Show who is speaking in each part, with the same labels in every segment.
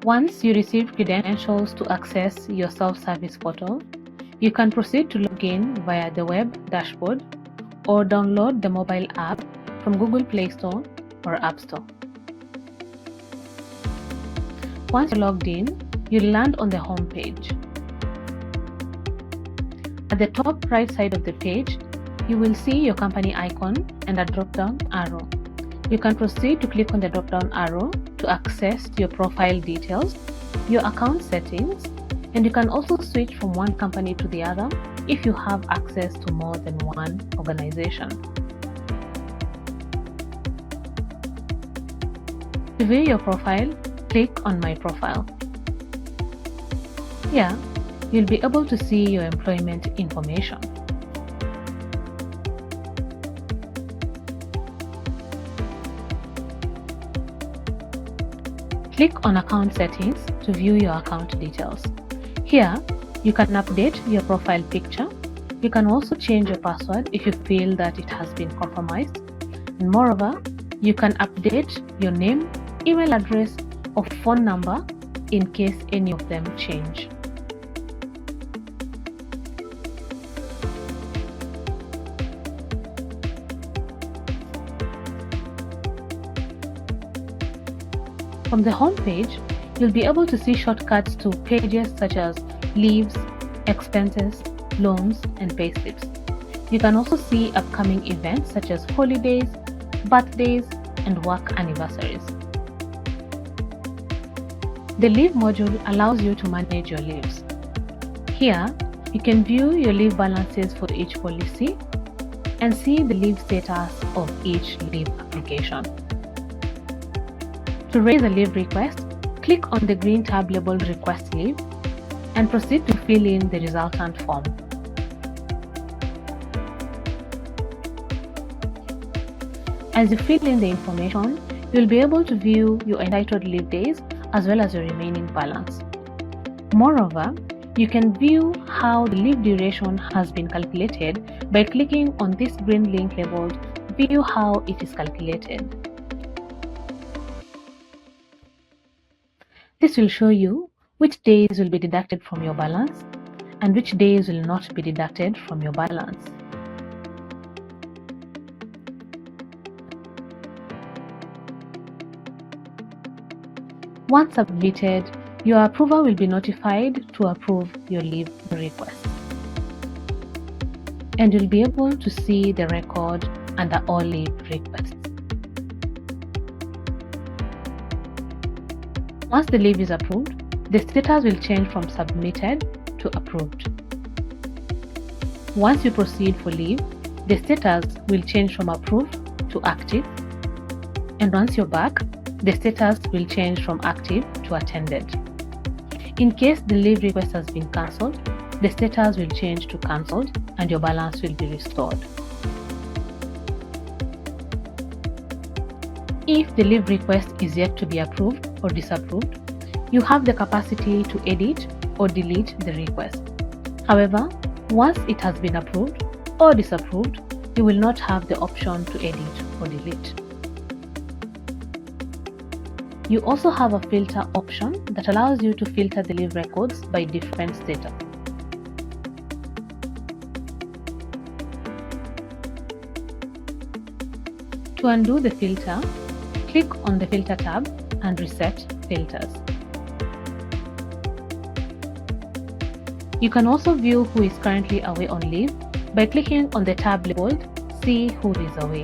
Speaker 1: Once you receive credentials to access your self-service portal, you can proceed to log in via the web dashboard or download the mobile app from Google Play Store or App Store. Once you're logged in, you'll land on the home page. At the top right side of the page, you will see your company icon and a drop-down arrow. You can proceed to click on the drop-down arrow to access your profile details, your account settings, and you can also switch from one company to the other if you have access to more than one organization. To view your profile, click on My Profile. Here, you'll be able to see your employment information. Click on Account Settings to view your account details. Here, you can update your profile picture. You can also change your password if you feel that it has been compromised. And moreover, you can update your name, email address, or phone number in case any of them change. From the home page, you'll be able to see shortcuts to pages such as leaves, expenses, loans, and payslips. You can also see upcoming events such as holidays, birthdays, and work anniversaries. The Leave module allows you to manage your leaves. Here, you can view your leave balances for each policy and see the leave status of each leave application. To raise a leave request, click on the green tab labeled Request Leave and proceed to fill in the resultant form. As you fill in the information, you'll be able to view your entitled leave days as well as your remaining balance. Moreover, you can view how the leave duration has been calculated by clicking on this green link labeled View How It Is Calculated. This will show you which days will be deducted from your balance and which days will not be deducted from your balance. Once submitted, your approver will be notified to approve your leave request. And you'll be able to see the record under all leave requests. Once the leave is approved, the status will change from submitted to approved. Once you proceed for leave, the status will change from approved to active. And once you're back, the status will change from active to attended. In case the leave request has been cancelled, the status will change to cancelled and your balance will be restored. If the leave request is yet to be approved or disapproved, you have the capacity to edit or delete the request. However, once it has been approved or disapproved, you will not have the option to edit or delete. You also have a filter option that allows you to filter the leave records by different status. To undo the filter, click on the Filter tab and reset filters. You can also view who is currently away on leave by clicking on the tab labeled See Who is Away.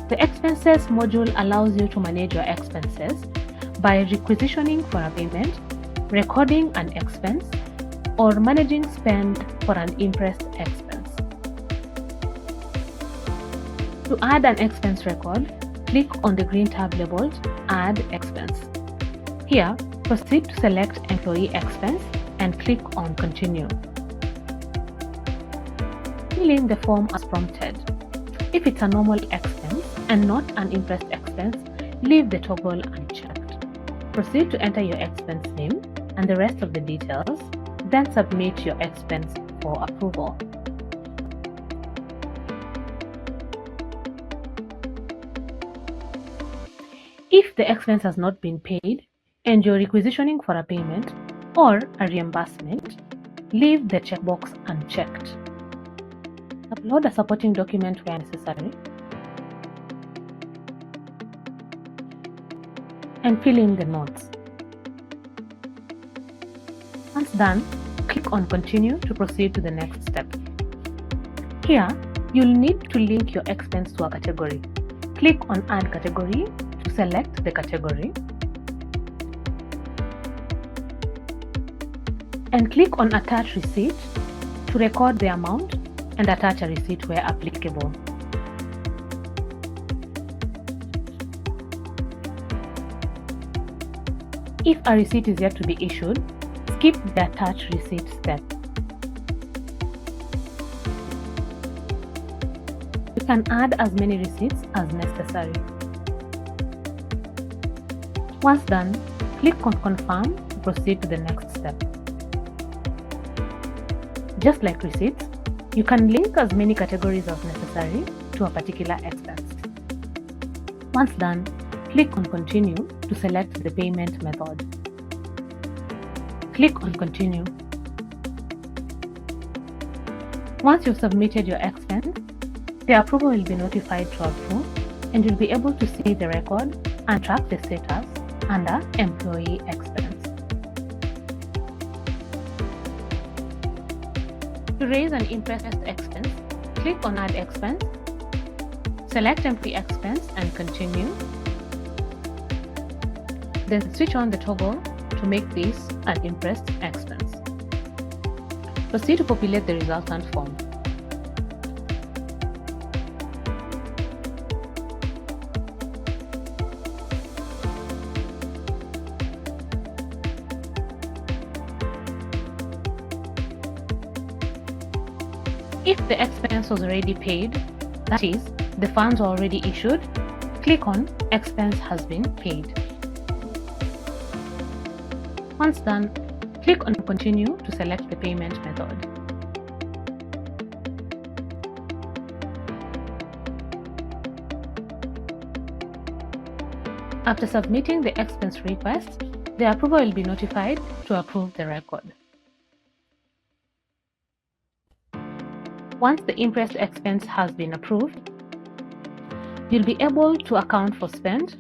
Speaker 1: The Expenses module allows you to manage your expenses by requisitioning for a payment, recording an expense, or managing spend for an impressed expense. To add an expense record, click on the green tab labeled Add Expense. Here, proceed to select Employee Expense and click on Continue. Fill in the form as prompted. If it's a normal expense and not an impressed expense, leave the toggle unchecked. Proceed to enter your expense name and the rest of the details, then submit your expense for approval. If the expense has not been paid and you're requisitioning for a payment or a reimbursement, leave the checkbox unchecked. Upload a supporting document where necessary and fill in the notes. Once done, click on Continue to proceed to the next step. Here, you'll need to link your expense to a category. Click on Add Category to select the category and click on Attach Receipt to record the amount and attach a receipt where applicable. If a receipt is yet to be issued, skip the Attach Receipt step. You can add as many receipts as necessary. Once done, click on Confirm to proceed to the next step. Just like receipts, you can link as many categories as necessary to a particular expense. Once done, click on Continue to select the payment method. Click on Continue. Once you've submitted your expense, the approval will be notified to approve and you'll be able to see the record and track the status under Employee Expense. To raise an interest expense, click on Add Expense, select Employee Expense and Continue. Then switch on the toggle to make this an interest expense. Proceed to populate the resultant form. If the expense was already paid, that is, the funds were already issued, click on Expense has been paid. Once done, click on Continue to select the payment method. After submitting the expense request, the approver will be notified to approve the record. Once the interest expense has been approved, you'll be able to account for spend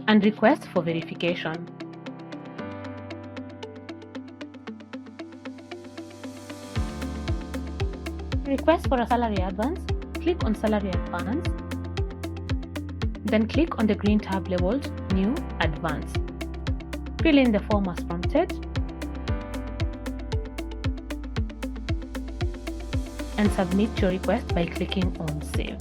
Speaker 1: and request for verification. Request for a salary advance, click on Salary Advance, then click on the green tab labeled New Advance. Fill in the form as prompted and submit your request by clicking on Save.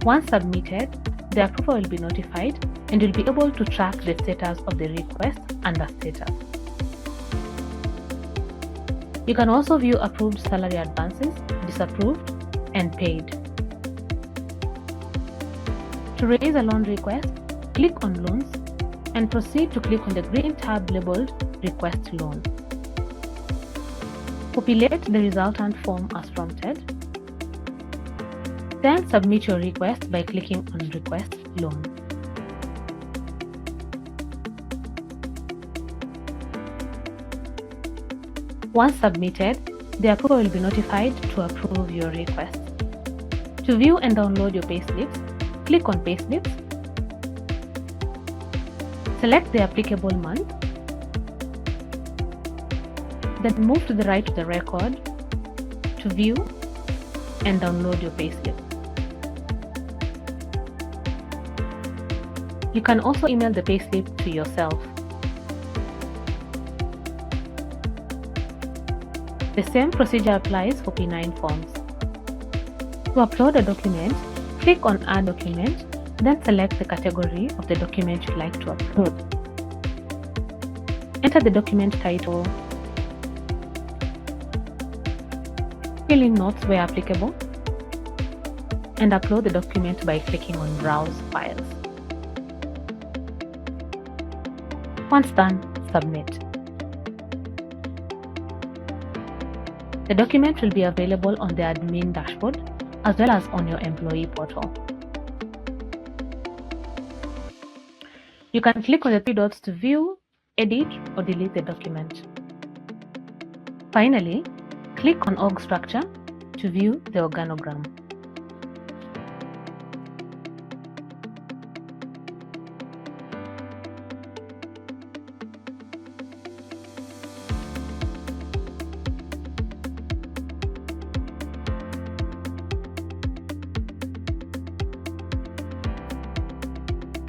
Speaker 1: Once submitted, the approval will be notified and you'll be able to track the status of the request under Status. You can also view approved salary advances, disapproved, and paid. To raise a loan request, click on Loans and proceed to click on the green tab labeled Request Loan. Populate the resultant form as prompted. Then submit your request by clicking on Request Loan. Once submitted, the approver will be notified to approve your request. To view and download your payslips, click on Payslips. Select the applicable month. Then move to the right of the record to view and download your payslip. You can also email the payslip to yourself. The same procedure applies for P9 forms. To upload a document, click on Add Document, then select the category of the document you'd like to upload. Enter the document title. Fill in notes where applicable, and upload the document by clicking on Browse Files. Once done, submit. The document will be available on the admin dashboard as well as on your employee portal. You can click on the three dots to view, edit, or delete the document. Finally, click on Org Structure to view the organogram.